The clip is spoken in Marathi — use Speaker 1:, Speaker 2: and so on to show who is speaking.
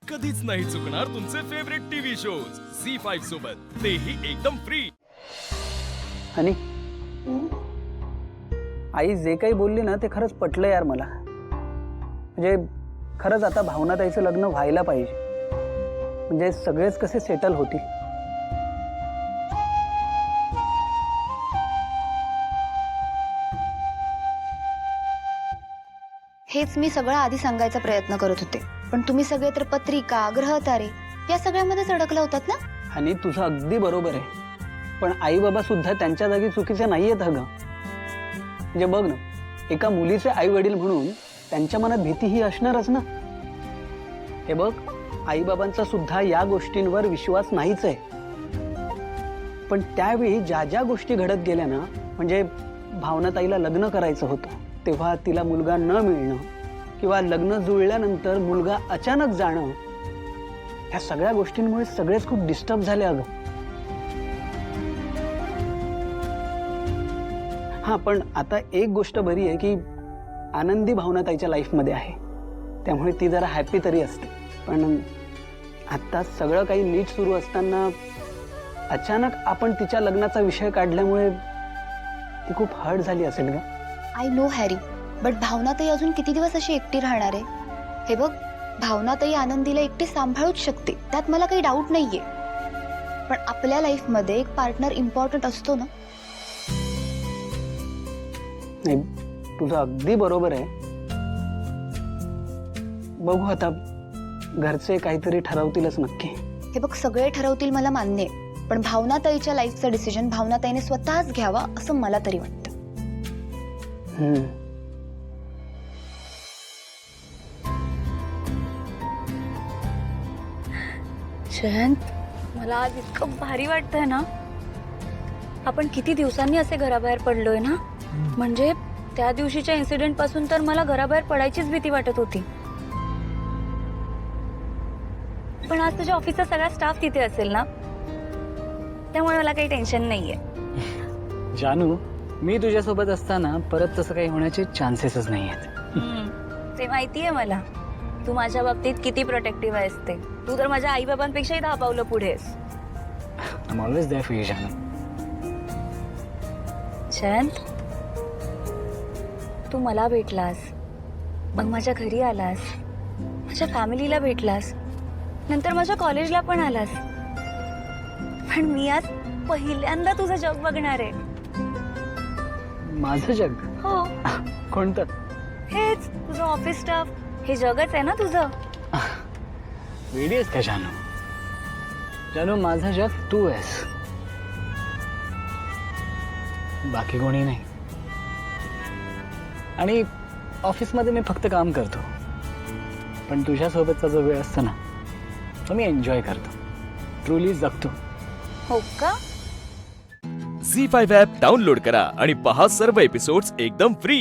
Speaker 1: कधीच नाही चुकणार तुमचे फेवरेट टीव्ही शोज झी5 सोबत, तेही एकदम फ्री.
Speaker 2: आणि आई जे काही बोलली ना ते खरंच पटलं यार मला. म्हणजे खरंच आता भावनाताईचं लग्न व्हायला पाहिजे, म्हणजे सगळेच कसे सेटल होतील.
Speaker 3: हेच मी सगळं आधी सांगायचा प्रयत्न करत होते, पण तुम्ही सगळे तर पत्रिका, ग्रहतारे या सगळ्यामध्येच अडकला होतात ना.
Speaker 2: आणि तुझं अगदी बरोबर आहे, पण आई बाबा सुद्धा त्यांच्या जागी चुकीचे नाहीयेत अगं. म्हणजे बघ ना, एका मुलीचे आई वडील म्हणून त्यांच्या मनात भीती ही असणारच ना. हे बघ, आई बाबांचा सुद्धा या गोष्टींवर विश्वास नाहीच आहे. पण त्यावेळी ज्या ज्या गोष्टी घडत गेल्या ना, म्हणजे भावनाताईला लग्न करायचं होतं तेव्हा तिला मुलगा न मिळणं, किंवा लग्न जुळल्यानंतर मुलगा अचानक जाणं, ह्या सगळ्या गोष्टींमुळे सगळेच खूप डिस्टर्ब झाले अगं. हा, पण आता एक गोष्ट बरी आहे की आनंदी भावनाताईच्या लाईफमध्ये आहे, त्यामुळे ती जरा हॅपी तरी असते. पण आता सगळं काही नीट सुरू असताना अचानक आपण तिच्या लग्नाचा विषय काढल्यामुळे ती खूप हर्ट झाली असेल का?
Speaker 3: आय नो हॅरी, बट भावनाताई अजून किती दिवस अशी एकटी राहणार आहे? हे बघ, भावनाताई आनंदीला एकटी सांभाळूच शकते, त्यात मला काही डाऊट नाहीये. पण आपल्या लाईफमध्ये एक पार्टनर इम्पॉर्टंट असतो ना.
Speaker 2: नाही, तुझं अगदी बरोबर आहे. बघू आता, घरचे काहीतरी ठरवतीलच नक्की.
Speaker 3: हे बघ, सगळे ठरवतील मला मान्य आहे, पण भावनाताईच्या लाईफचा डिसिजन भावनाताईने स्वतःच घ्यावा असं मला तरी वाटतं.
Speaker 4: जयंत, मला आज इतकं भारी वाटतंय ना. आपण किती दिवसांनी असे घराबाहेर पडलोय ना. म्हणजे त्या दिवशीच्या इन्सिडेंट पासून तर मला घराबाहेर पडायचीच भीती वाटत होती. पण आज तुझ्या ऑफिसचा सगळा स्टाफ तिथे असेल ना, त्यामुळे मला काही टेन्शन नाहीये.
Speaker 5: जानू, मी तुझ्यासोबत असताना परत तसं काही होण्याचे चान्सेसच नाही आहेत.
Speaker 4: ते माहितीये मला, तू माझ्या बाबतीत किती प्रोटेक्टिव्ह आहेस ते. तू तर माझ्या आई बाबांपेक्षाही 10 पावलं पुढे आहेस.
Speaker 5: I am always there for you जानू.
Speaker 4: जयंत, तू मला भेटलास, मग माझ्या घरी आलास, माझ्या फॅमिलीला भेटलास, नंतर माझ्या कॉलेजला पण आलास. पण मी आज पहिल्यांदा तुझं जग बघणार आहे.
Speaker 5: माझं जग?
Speaker 4: हो,
Speaker 5: कोणतं?
Speaker 4: हेच तुझं ऑफिस स्टाफ. हे जगच आहे ना तुझं.
Speaker 5: वेडी आहेस का जानू? जानू, माझं जग तू आहेस, बाकी कोणी नाही. आणि ऑफिसमध्ये मी फक्त काम करतो, पण तुझ्यासोबतचा जो वेळ असतो ना, तो मी एन्जॉय करतो, ट्रुली जगतो.
Speaker 4: हो का?
Speaker 1: झी5 ॲप डाउनलोड करा आणि पहा सर्व एपिसोड्स एकदम फ्री.